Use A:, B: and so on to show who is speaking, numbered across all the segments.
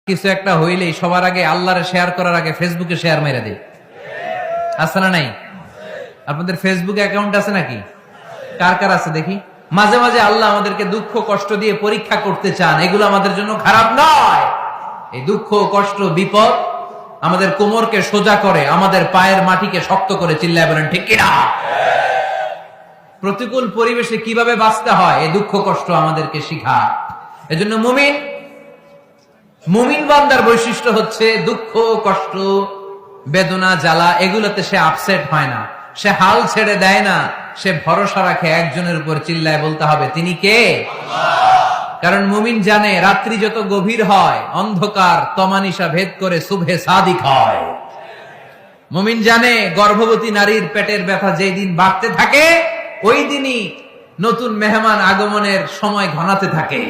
A: কিছু একটা হইলেই সবার আগে আল্লাহরে শেয়ার করার আগে ফেসবুকে শেয়ার মেরে দেয়, আছে না নাই? আপনাদের ফেসবুকে অ্যাকাউন্ট আছে নাকি? কার কার আছে দেখি। মাঝে মাঝে আল্লাহ আমাদেরকে দুঃখ কষ্ট দিয়ে পরীক্ষা করতে চান, এগুলো আমাদের জন্য খারাপ নয়। এই দুঃখ কষ্ট বিপদ আমাদের কোমরকে সোজা করে, আমাদের পায়ের মাটিকে শক্ত করে, চিল্লায় বলেন ঠিক কিনা? প্রতিকূল পরিবেশে কিভাবে বাঁচতে হয় এই দুঃখ কষ্ট আমাদেরকে শিখায়। এজন্য মুমিন বান্দার বৈশিষ্ট্য হচ্ছে দুঃখ কষ্ট বেদনা জ্বালা এগুলোতে সে আপসেট হয় না, সে হাল ছেড়ে দেয় না, সে ভরসা রাখে একজনের উপর, চিল্লায় বলতে হবে তিনি কে? কারণ মুমিন জানে রাত্রি যত গভীর হয় অন্ধকার তমানিসা ভেদ করে সুবহে সাদিক হয়। মুমিন জানে গর্ভবতী নারীর পেটের ব্যথা যেই দিন বাড়তে থাকে ওই দিনই নতুন মেহমান আগমনের সময় ঘনাতে থাকে।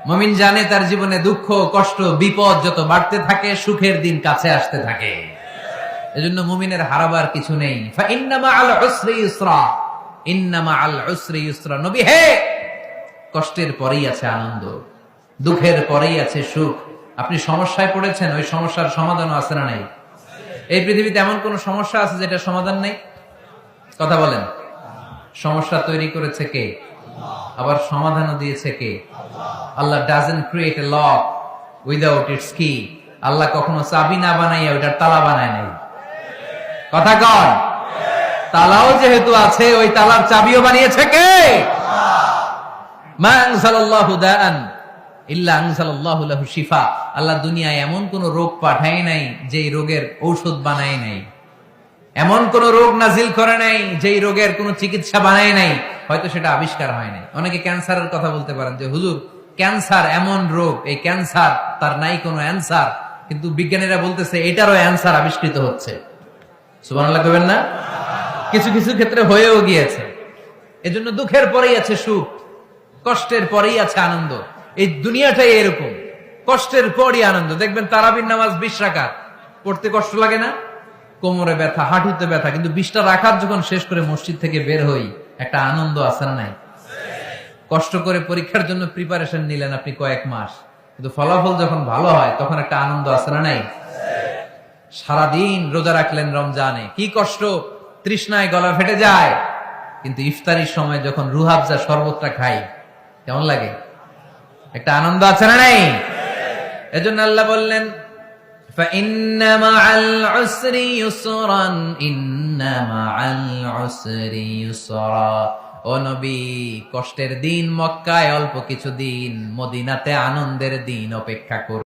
A: মুমিন জানে তার জীবনে দুঃখ কষ্ট বিপদ যত বাড়তে থাকে সুখের দিন কাছে আসতে থাকে। এজন্য মুমিনের হারাবার কিছু নেই। ফাইন্না মাআল উসরি ইউসরা, ইন্না মাআল উসরি ইউসরা। নবী হে, কষ্টের পরেই আছে আনন্দ, দুঃখের পরেই আছে সুখ। আপনি সমস্যায় পড়েছেন, ওই সমস্যার সমাধানও আছে না নাই? এই পৃথিবীতে এমন কোন সমস্যা আছে যেটা সমাধান নেই? কথা বলেন। সমস্যা তৈরি করেছে কে? আবার সমাধানও দিয়েছে কে? Allah doesn't create a lock without its key. Allah কখনো চাবি না বানাইয়া ওইটার তালা বানায় নাই। কথা কন। তালাও যেহেতু আছে ওই তালার চাবিও বানিয়েছে কে? মা আনজালাল্লাহু দাআন ইল্লা আনজালাল্লাহু লাহু শিফা। আল্লাহ দুনিয়ায় এমন কোন রোগ পাঠায় নাই যেই রোগের ঔষধ বানায় নাই, এমন কোন রোগ নাজিল করে নাই যেই রোগের কোন চিকিৎসা বানায় নাই, হয়তো সেটা আবিষ্কার হয় নাই। অনেকে ক্যান্সারের কথা বলতে পারেন যে হুজুর ক্যান্সার এমন রোগ, এই ক্যান্সার তার নাই কোনো অ্যান্সার, কিন্তু বিজ্ঞানীরা বলতেছে এটারও অ্যান্সার আবিষ্কৃত হচ্ছে। সুবহানাল্লাহ কইবেন না? কিছু কিছু ক্ষেত্রে হয়েও গিয়েছে। এজন্য দুঃখের পরেই আছে সুখ, কষ্টের পরেই আছে আনন্দ। এই দুনিয়াটাই এরকম, কষ্টের পরই আনন্দ। দেখবেন তারাবির নামাজ 20 রাকাত পড়তে কষ্ট লাগে না? কোমরে ব্যথা, হাঁটুতে ব্যথা, কিন্তু 20টা রাকাত যখন শেষ করে মসজিদ থেকে বের হই একটা আনন্দ আছে না নাই? কষ্ট করে পরীক্ষার জন্য প্রিপারেশন নিলেন আপনি কয়েক মাস, কিন্তু ফলাফল যখন ভালো হয় তখন একটা আনন্দ আছে না নাই? সারাদিন রোজা রাখলেন রমজানে, কি কষ্ট, তৃষ্ণায় গলা ফেটে যায়, কিন্তু ইফতারির সময় যখন রুহাবজা শরবতটা খাই কেমন লাগে? একটা আনন্দ আছে না নাই? এজন্য আল্লাহ বললেন فَإِنَّ مَعَ الْعُسْرِ يُسْرًا إِنَّ مَعَ الْعُسْرِ يُسْرًا। ও নবী, কষ্টের দিন মক্কায় অল্প কিছু দিন, মদিনাতে আনন্দের দিন অপেক্ষা করুন।